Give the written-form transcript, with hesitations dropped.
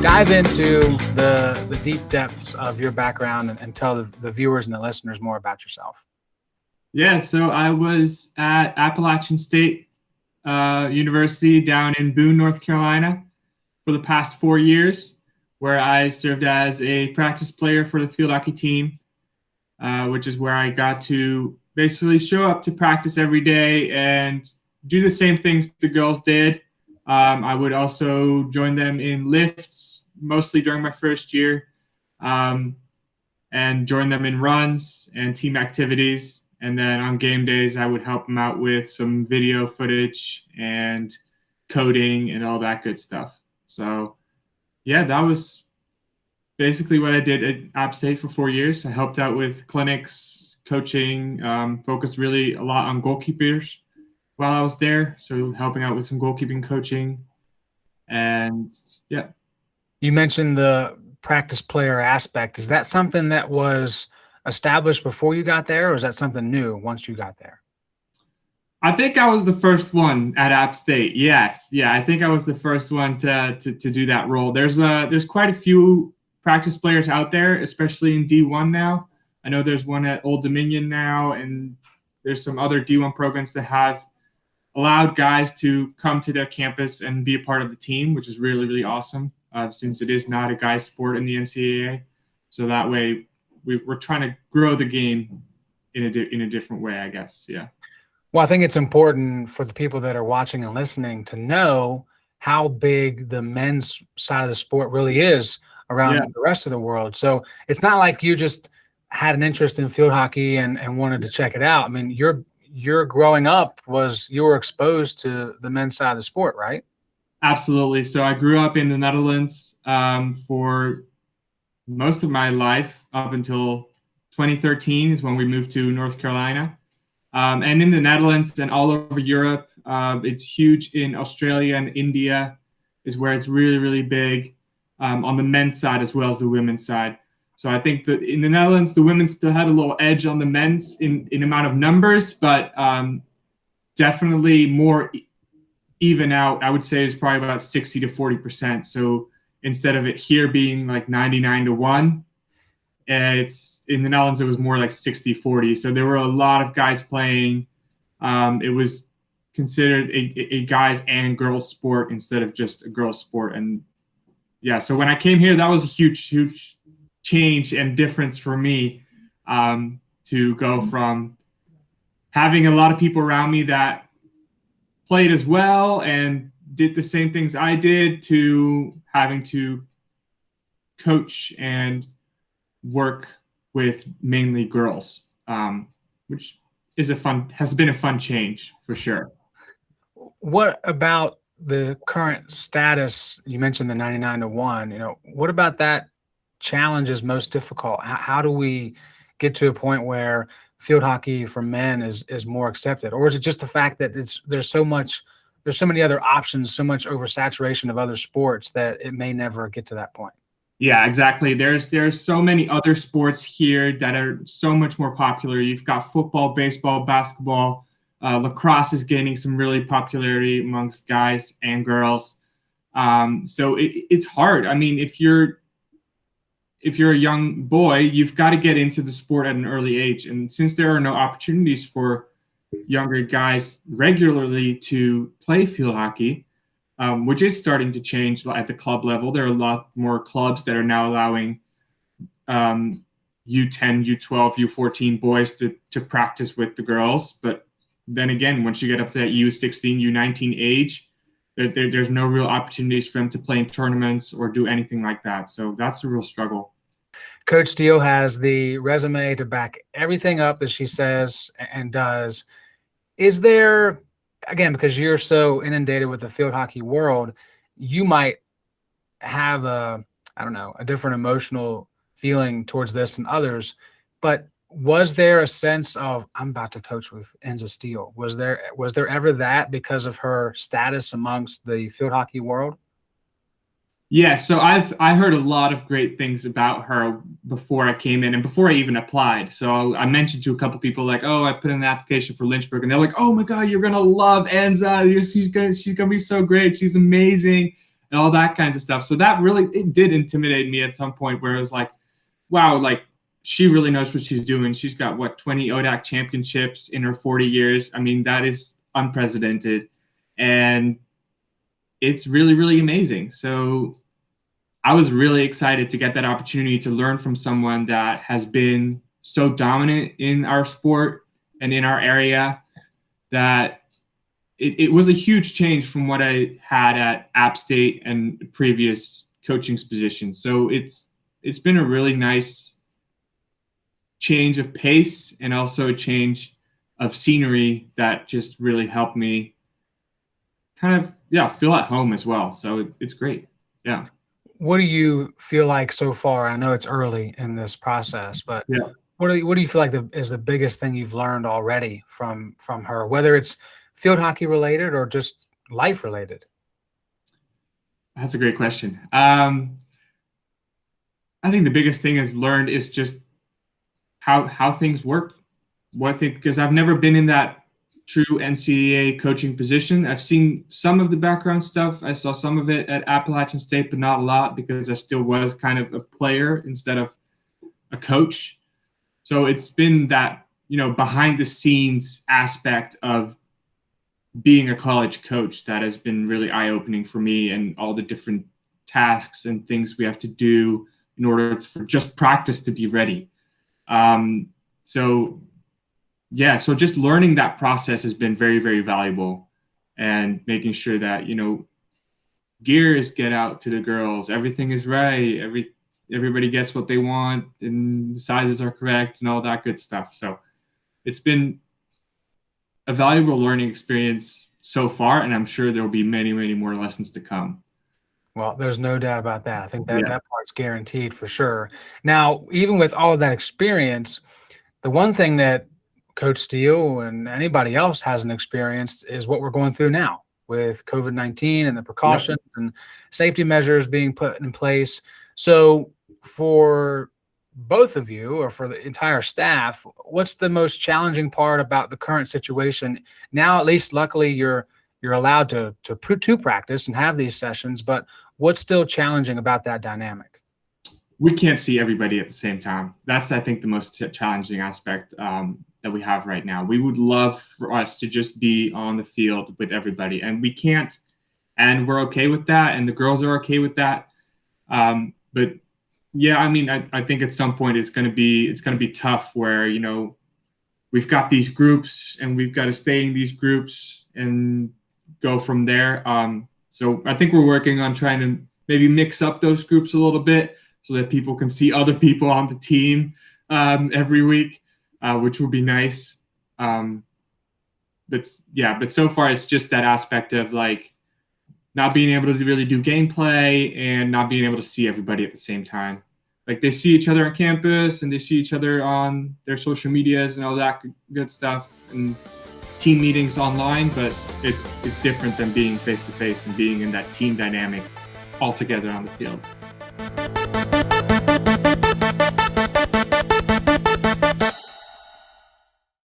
dive into the deep depths of your background and tell the viewers and the listeners more about yourself. Yeah, so I was at Appalachian State University down in Boone, North Carolina for the past 4 years, where I served as a practice player for the field hockey team, which is where I got to basically show up to practice every day and do the same things the girls did. I would also join them in lifts, mostly during my first year, and join them in runs and team activities. And then on game days, I would help them out with some video footage and coding and all that good stuff. So, yeah, that was basically what I did at App State for 4 years. I helped out with clinics, coaching, focused really a lot on goalkeepers while I was there. So helping out with some goalkeeping coaching. And yeah. You mentioned the practice player aspect. Is that something that was established before you got there, or is that something new once you got there? I think I was the first one at App State. Yes. Yeah, I think I was the first one to do that role. There's quite a few practice players out there, especially in D1 now. I know there's one at Old Dominion now, and there's some other D1 programs that have allowed guys to come to their campus and be a part of the team, which is really, really awesome, since it is not a guy sport in the NCAA. So that way we're trying to grow the game in a different way, I guess. Yeah. Well, I think it's important for the people that are watching and listening to know how big the men's side of the sport really is around the rest of the world. So it's not like you just had an interest in field hockey and wanted to check it out. I mean, your growing up you were exposed to the men's side of the sport, right? Absolutely. So I grew up in the Netherlands for most of my life up until 2013 is when we moved to North Carolina. And in the Netherlands and all over Europe, it's huge in Australia and India is where it's really, really big on the men's side as well as the women's side. So I think that in the Netherlands, the women still had a little edge on the men's in amount of numbers, but definitely more even out. I would say it's probably about 60 to 40%. So instead of it here being like 99-1, it's in the Netherlands, it was more like 60-40. So there were a lot of guys playing. It was considered a guys and girls sport instead of just a girls sport. And yeah, so when I came here, that was a huge, huge change and difference for me, to go from having a lot of people around me that played as well and did the same things I did to having to coach and work with mainly girls, which is has been a fun change for sure. What about the current status? You mentioned the 99-1. What about that challenge is most difficult? How do we get to a point where field hockey for men is more accepted, or is it just the fact that there's so many other options, so much oversaturation of other sports that it may never get to that point? Yeah, exactly. There's so many other sports here that are so much more popular. You've got football, baseball, basketball. Lacrosse is gaining some really popularity amongst guys and girls. So it's hard. I mean, if you're a young boy, you've got to get into the sport at an early age. And since there are no opportunities for younger guys regularly to play field hockey, which is starting to change at the club level. There are a lot more clubs that are now allowing U10, U12, U14 boys to practice with the girls. But then again, once you get up to that U16, U19 age, there's no real opportunities for them to play in tournaments or do anything like that. So that's a real struggle. Coach Steele has the resume to back everything up that she says and does. Is there, again, because you're so inundated with the field hockey world, you might have a different emotional feeling towards this than others, but was there a sense of, I'm about to coach with Enza Steele? Was there ever that because of her status amongst the field hockey world? Yeah, so I heard a lot of great things about her before I came in and before I even applied. So I mentioned to a couple people like, oh, I put in an application for Lynchburg, and they're like, oh my God, you're gonna love Enza. She's gonna be so great. She's amazing. and all that kinds of stuff. So that really, it did intimidate me at some point, where it was like, wow, like she really knows what she's doing. She's got what, 20 ODAC championships in her 40 years. I mean, that is unprecedented, and it's really, really amazing. So I was really excited to get that opportunity to learn from someone that has been so dominant in our sport and in our area, that it was a huge change from what I had at App State and previous coaching positions. So it's been a really nice change of pace, and also a change of scenery that just really helped me kind of, feel at home as well. So it's great. Yeah. What do you feel like so far? I know it's early in this process, but Yeah. what do you feel like is the biggest thing you've learned already from her, whether it's field hockey related or just life related? That's a great question. I think the biggest thing I've learned is just how things work. Because I've never been in that true NCAA coaching position. I've seen some of the background stuff. I saw some of it at Appalachian State, but not a lot, because I still was kind of a player instead of a coach. So it's been that, behind the scenes aspect of being a college coach that has been really eye-opening for me, and all the different tasks and things we have to do in order for just practice to be ready. So just learning that process has been very, very valuable, and making sure that, gears get out to the girls, everything is right, everybody gets what they want, and the sizes are correct, and all that good stuff. So it's been a valuable learning experience so far, and I'm sure there will be many, many more lessons to come. Well, there's no doubt about that. I think that part's guaranteed for sure. Now, even with all of that experience, the one thing that Coach Steele and anybody else hasn't experienced is what we're going through now with COVID-19 and the precautions and safety measures being put in place. So for both of you, or for the entire staff, what's the most challenging part about the current situation now? At least luckily you're allowed to practice and have these sessions, but what's still challenging about that dynamic? We can't see everybody at the same time. That's, I think, the most challenging aspect that we have right now. We would love for us to just be on the field with everybody, and we can't, and we're okay with that, and the girls are okay with that. But yeah, I mean, I think at some point it's going to be tough, where, we've got these groups and we've got to stay in these groups and go from there. So I think we're working on trying to maybe mix up those groups a little bit, so that people can see other people on the team every week, which would be nice. But so far it's just that aspect of like not being able to really do gameplay, and not being able to see everybody at the same time. Like, they see each other on campus, and they see each other on their social medias and all that good stuff, and team meetings online, but it's different than being face to face and being in that team dynamic all together on the field.